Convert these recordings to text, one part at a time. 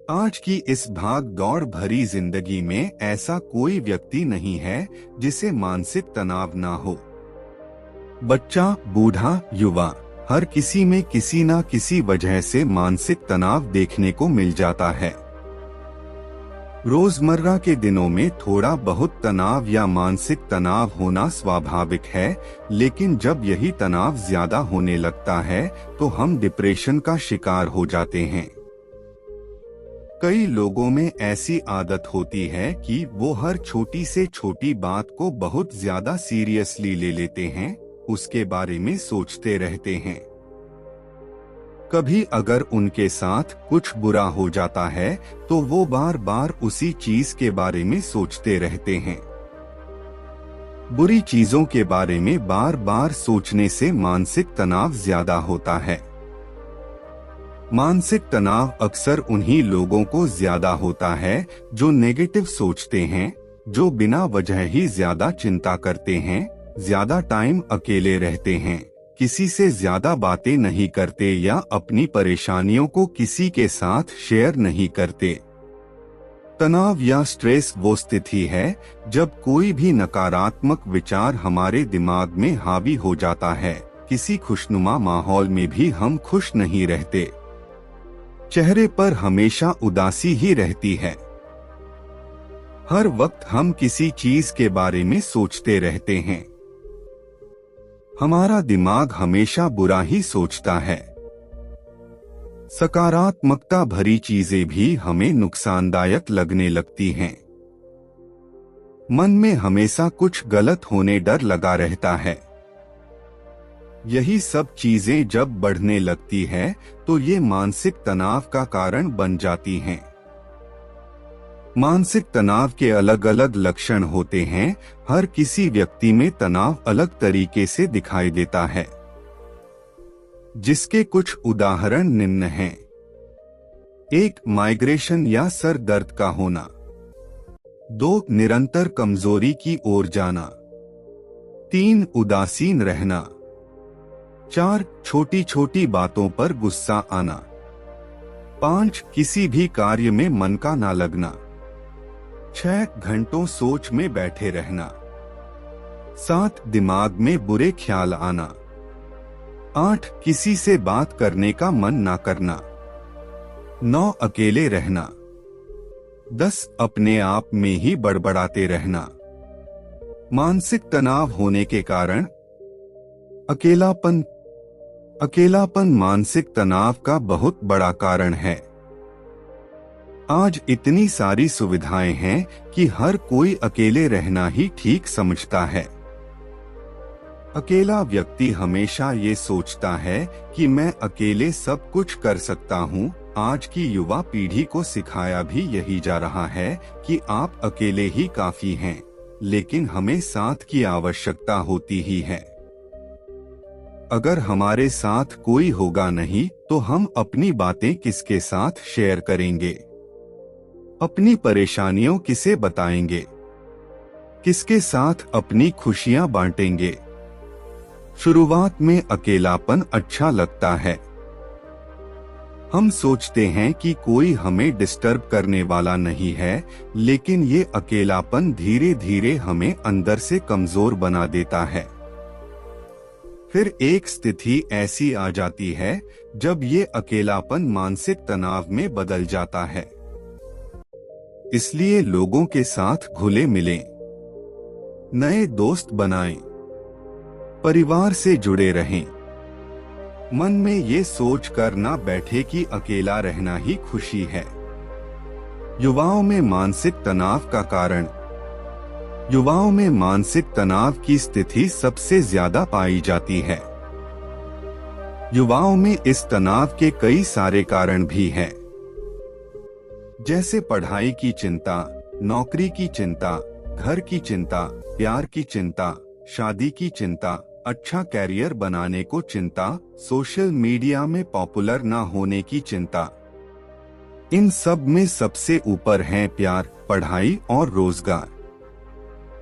आज की इस भाग दौड़ भरी जिंदगी में ऐसा कोई व्यक्ति नहीं है जिसे मानसिक तनाव ना हो। बच्चा, बूढ़ा, युवा, हर किसी में किसी ना किसी वजह से मानसिक तनाव देखने को मिल जाता है। रोजमर्रा के दिनों में थोड़ा बहुत तनाव या मानसिक तनाव होना स्वाभाविक है, लेकिन जब यही तनाव ज्यादा होने लगता है तो हम डिप्रेशन का शिकार हो जाते हैं। कई लोगों में ऐसी आदत होती है कि वो हर छोटी से छोटी बात को बहुत ज्यादा सीरियसली ले लेते हैं, उसके बारे में सोचते रहते हैं। कभी अगर उनके साथ कुछ बुरा हो जाता है तो वो बार बार उसी चीज के बारे में सोचते रहते हैं। बुरी चीजों के बारे में बार बार सोचने से मानसिक तनाव ज्यादा होता है। मानसिक तनाव अक्सर उन्हीं लोगों को ज्यादा होता है जो नेगेटिव सोचते हैं, जो बिना वजह ही ज्यादा चिंता करते हैं, ज्यादा टाइम अकेले रहते हैं, किसी से ज्यादा बातें नहीं करते या अपनी परेशानियों को किसी के साथ शेयर नहीं करते। तनाव या स्ट्रेस वो स्थिति है जब कोई भी नकारात्मक विचार हमारे दिमाग में हावी हो जाता है। किसी खुशनुमा माहौल में भी हम खुश नहीं रहते, चेहरे पर हमेशा उदासी ही रहती है। हर वक्त हम किसी चीज के बारे में सोचते रहते हैं। हमारा दिमाग हमेशा बुरा ही सोचता है। सकारात्मकता भरी चीजें भी हमें नुकसानदायक लगने लगती हैं। मन में हमेशा कुछ गलत होने डर लगा रहता है। यही सब चीजें जब बढ़ने लगती है तो ये मानसिक तनाव का कारण बन जाती हैं। मानसिक तनाव के अलग अलग लक्षण होते हैं। हर किसी व्यक्ति में तनाव अलग तरीके से दिखाई देता है, जिसके कुछ उदाहरण निम्न हैं। 1. माइग्रेशन या सर दर्द का होना। 2. निरंतर कमजोरी की ओर जाना। 3. उदासीन रहना। 4. छोटी छोटी बातों पर गुस्सा आना। 5. किसी भी कार्य में मन का ना लगना। 6. घंटों सोच में बैठे रहना। 7. दिमाग में बुरे ख्याल आना। 8. किसी से बात करने का मन ना करना। 9. अकेले रहना। 10. अपने आप में ही बड़बड़ाते रहना। मानसिक तनाव होने के कारण अकेलापन मानसिक तनाव का बहुत बड़ा कारण है। आज इतनी सारी सुविधाएं हैं कि हर कोई अकेले रहना ही ठीक समझता है। अकेला व्यक्ति हमेशा ये सोचता है कि मैं अकेले सब कुछ कर सकता हूँ। आज की युवा पीढ़ी को सिखाया भी यही जा रहा है कि आप अकेले ही काफी हैं, लेकिन हमें साथ की आवश्यकता होती ही है। अगर हमारे साथ कोई होगा नहीं तो हम अपनी बातें किसके साथ शेयर करेंगे? अपनी परेशानियों किसे बताएंगे? किसके साथ अपनी खुशियां बांटेंगे? शुरुआत में अकेलापन अच्छा लगता है। हम सोचते हैं कि कोई हमें डिस्टर्ब करने वाला नहीं है, लेकिन ये अकेलापन धीरे धीरे हमें अंदर से कमजोर बना देता है। फिर एक स्थिति ऐसी आ जाती है जब ये अकेलापन मानसिक तनाव में बदल जाता है। इसलिए लोगों के साथ घुले मिलें, नए दोस्त बनाएं, परिवार से जुड़े रहें। मन में ये सोच कर ना बैठे कि अकेला रहना ही खुशी है। युवाओं में मानसिक तनाव की स्थिति सबसे ज्यादा पाई जाती है। युवाओं में इस तनाव के कई सारे कारण भी हैं, जैसे पढ़ाई की चिंता, नौकरी की चिंता, घर की चिंता, प्यार की चिंता, शादी की चिंता, अच्छा कैरियर बनाने को चिंता, सोशल मीडिया में पॉपुलर ना होने की चिंता। इन सब में सबसे ऊपर हैं प्यार, पढ़ाई और रोजगार।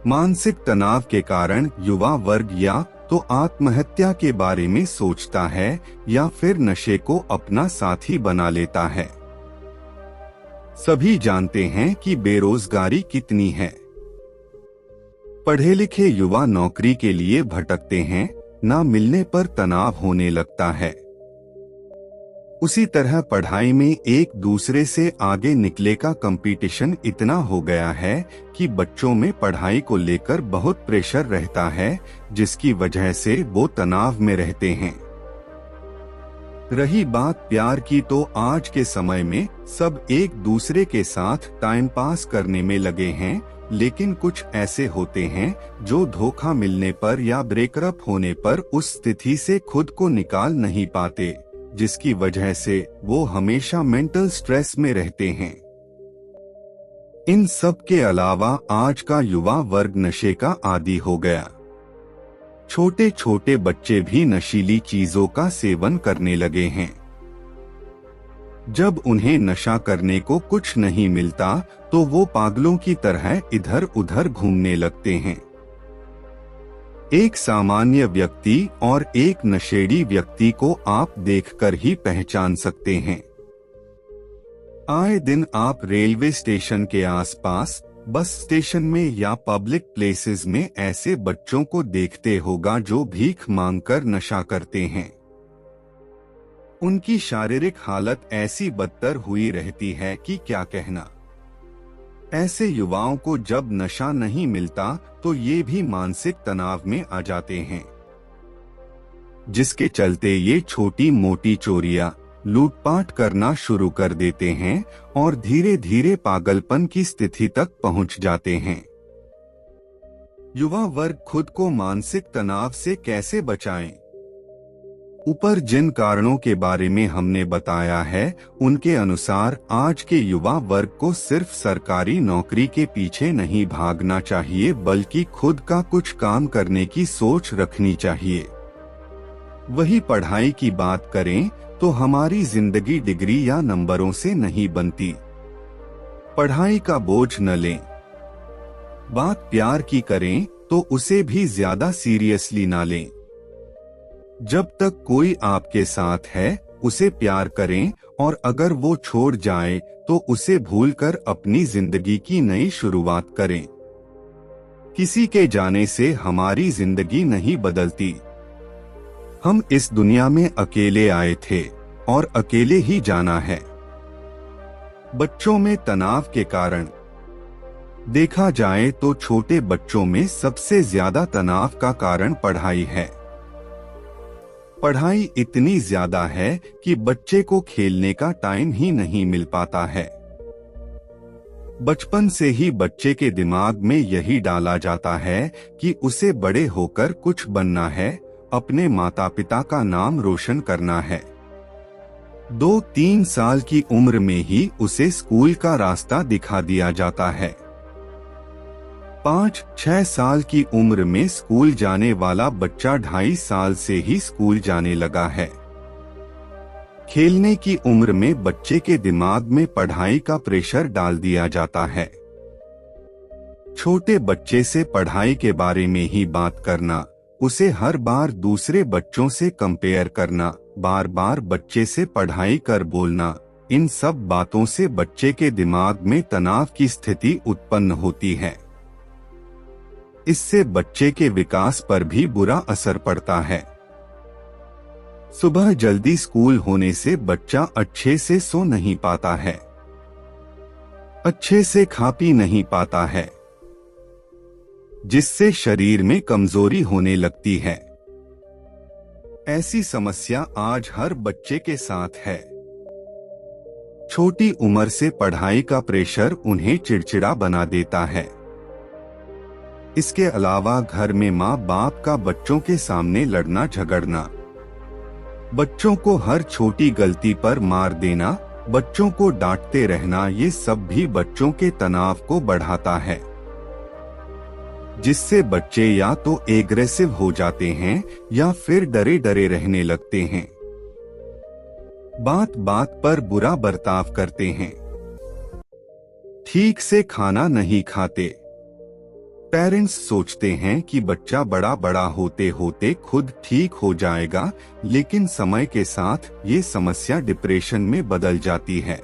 मानसिक तनाव के कारण युवा वर्ग या तो आत्महत्या के बारे में सोचता है या फिर नशे को अपना साथी बना लेता है। सभी जानते हैं कि बेरोजगारी कितनी है। पढ़े लिखे युवा नौकरी के लिए भटकते हैं, ना मिलने पर तनाव होने लगता है। उसी तरह पढ़ाई में एक दूसरे से आगे निकले का कंपटीशन इतना हो गया है कि बच्चों में पढ़ाई को लेकर बहुत प्रेशर रहता है, जिसकी वजह से वो तनाव में रहते हैं। रही बात प्यार की, तो आज के समय में सब एक दूसरे के साथ टाइम पास करने में लगे हैं, लेकिन कुछ ऐसे होते हैं जो धोखा मिलने पर या ब्रेकअप होने पर उस स्थिति से खुद को निकाल नहीं पाते, जिसकी वजह से वो हमेशा मेंटल स्ट्रेस में रहते हैं। इन सब के अलावा आज का युवा वर्ग नशे का आदी हो गया। छोटे छोटे बच्चे भी नशीली चीजों का सेवन करने लगे हैं। जब उन्हें नशा करने को कुछ नहीं मिलता तो वो पागलों की तरह इधर उधर घूमने लगते हैं। एक सामान्य व्यक्ति और एक नशेड़ी व्यक्ति को आप देखकर ही पहचान सकते हैं। आए दिन आप रेलवे स्टेशन के आसपास, बस स्टेशन में या पब्लिक प्लेसेस में ऐसे बच्चों को देखते होगा जो भीख मांगकर नशा करते हैं। उनकी शारीरिक हालत ऐसी बदतर हुई रहती है कि क्या कहना। ऐसे युवाओं को जब नशा नहीं मिलता तो ये भी मानसिक तनाव में आ जाते हैं, जिसके चलते ये छोटी मोटी चोरियां, लूटपाट करना शुरू कर देते हैं और धीरे धीरे पागलपन की स्थिति तक पहुंच जाते हैं। युवा वर्ग खुद को मानसिक तनाव से कैसे बचाएं? ऊपर जिन कारणों के बारे में हमने बताया है, उनके अनुसार आज के युवा वर्ग को सिर्फ सरकारी नौकरी के पीछे नहीं भागना चाहिए, बल्कि खुद का कुछ काम करने की सोच रखनी चाहिए। वही पढ़ाई की बात करें तो हमारी जिंदगी डिग्री या नंबरों से नहीं बनती। पढ़ाई का बोझ न लें। बात प्यार की करें तो उसे भी ज्यादा सीरियसली ना लें। जब तक कोई आपके साथ है उसे प्यार करें, और अगर वो छोड़ जाए तो उसे भूलकर अपनी जिंदगी की नई शुरुआत करें। किसी के जाने से हमारी जिंदगी नहीं बदलती। हम इस दुनिया में अकेले आए थे और अकेले ही जाना है। बच्चों में तनाव के कारण देखा जाए तो छोटे बच्चों में सबसे ज्यादा तनाव का कारण पढ़ाई है। पढ़ाई इतनी ज्यादा है कि बच्चे को खेलने का टाइम ही नहीं मिल पाता है। बचपन से ही बच्चे के दिमाग में यही डाला जाता है कि उसे बड़े होकर कुछ बनना है, अपने माता पिता का नाम रोशन करना है। 2-3 साल की उम्र में ही उसे स्कूल का रास्ता दिखा दिया जाता है। 5-6 साल की उम्र में स्कूल जाने वाला बच्चा 2.5 साल से ही स्कूल जाने लगा है। खेलने की उम्र में बच्चे के दिमाग में पढ़ाई का प्रेशर डाल दिया जाता है। छोटे बच्चे से पढ़ाई के बारे में ही बात करना, उसे हर बार दूसरे बच्चों से कंपेयर करना, बार बार बच्चे से पढ़ाई कर बोलना, इन सब बातों से बच्चे के दिमाग में तनाव की स्थिति उत्पन्न होती है। इससे बच्चे के विकास पर भी बुरा असर पड़ता है। सुबह जल्दी स्कूल होने से बच्चा अच्छे से सो नहीं पाता है, अच्छे से खा पी नहीं पाता है, जिससे शरीर में कमजोरी होने लगती है। ऐसी समस्या आज हर बच्चे के साथ है। छोटी उम्र से पढ़ाई का प्रेशर उन्हें चिड़चिड़ा बना देता है। इसके अलावा घर में माँ बाप का बच्चों के सामने लड़ना झगड़ना, बच्चों को हर छोटी गलती पर मार देना, बच्चों को डांटते रहना, ये सब भी बच्चों के तनाव को बढ़ाता है, जिससे बच्चे या तो एग्रेसिव हो जाते हैं या फिर डरे डरे रहने लगते हैं, बात बात पर बुरा बर्ताव करते हैं, ठीक से खाना नहीं खाते। पेरेंट्स सोचते हैं कि बच्चा बड़ा बड़ा होते होते खुद ठीक हो जाएगा, लेकिन समय के साथ ये समस्या डिप्रेशन में बदल जाती है।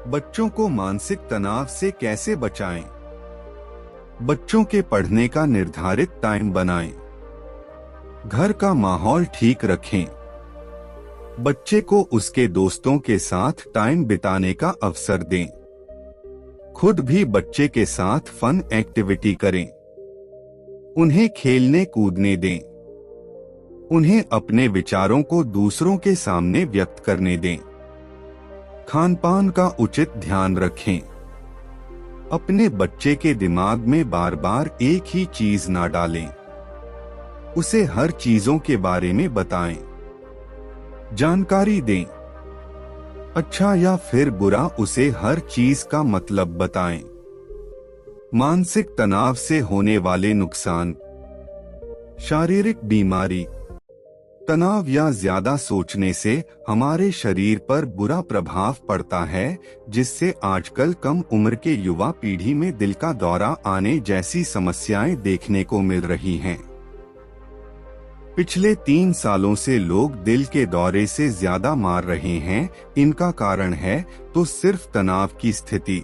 बच्चों को मानसिक तनाव से कैसे बचाएं? बच्चों के पढ़ने का निर्धारित टाइम बनाएं। घर का माहौल ठीक रखें। बच्चे को उसके दोस्तों के साथ टाइम बिताने का अवसर दें। खुद भी बच्चे के साथ फन एक्टिविटी करें। उन्हें खेलने कूदने दें। उन्हें अपने विचारों को दूसरों के सामने व्यक्त करने दें। खान पान का उचित ध्यान रखें। अपने बच्चे के दिमाग में बार बार एक ही चीज ना डालें। उसे हर चीजों के बारे में बताएं। जानकारी दें। अच्छा या फिर बुरा उसे हर चीज का मतलब बताएं। मानसिक तनाव से होने वाले नुकसान। शारीरिक बीमारी। तनाव या ज्यादा सोचने से हमारे शरीर पर बुरा प्रभाव पड़ता है, जिससे आजकल कम उम्र के युवा पीढ़ी में दिल का दौरा आने जैसी समस्याएं देखने को मिल रही हैं। पिछले 3 सालों से लोग दिल के दौरे से ज्यादा मार रहे हैं। इनका कारण है तो सिर्फ तनाव की स्थिति।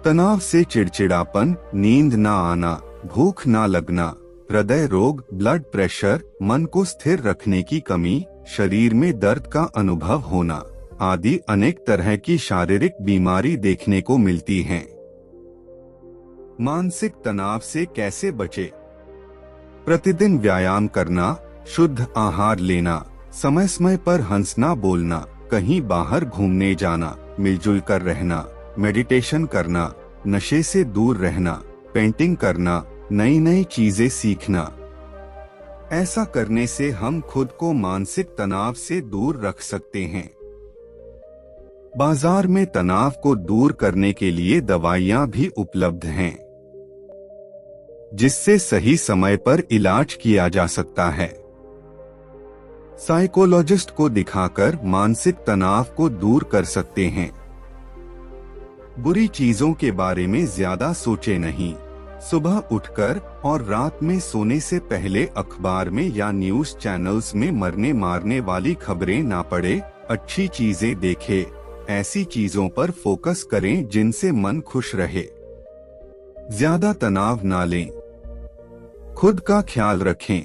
तनाव से चिड़चिड़ापन, नींद ना आना, भूख ना लगना, हृदय रोग, ब्लड प्रेशर, मन को स्थिर रखने की कमी, शरीर में दर्द का अनुभव होना आदि अनेक तरह की शारीरिक बीमारी देखने को मिलती हैं। मानसिक तनाव से कैसे बचें? प्रतिदिन व्यायाम करना, शुद्ध आहार लेना, समय समय पर हंसना बोलना, कहीं बाहर घूमने जाना, मिलजुल कर रहना, मेडिटेशन करना, नशे से दूर रहना, पेंटिंग करना, नई नई चीजें सीखना। ऐसा करने से हम खुद को मानसिक तनाव से दूर रख सकते हैं। बाजार में तनाव को दूर करने के लिए दवाइयां भी उपलब्ध हैं, जिससे सही समय पर इलाज किया जा सकता है। साइकोलॉजिस्ट को दिखाकर मानसिक तनाव को दूर कर सकते हैं। बुरी चीजों के बारे में ज्यादा सोचे नहीं। सुबह उठकर और रात में सोने से पहले अखबार में या न्यूज चैनल्स में मरने मारने वाली खबरें ना पढ़े। अच्छी चीजें देखें। ऐसी चीजों पर फोकस करें जिनसे मन खुश रहे। ज्यादा तनाव ना लें। खुद का ख्याल रखें।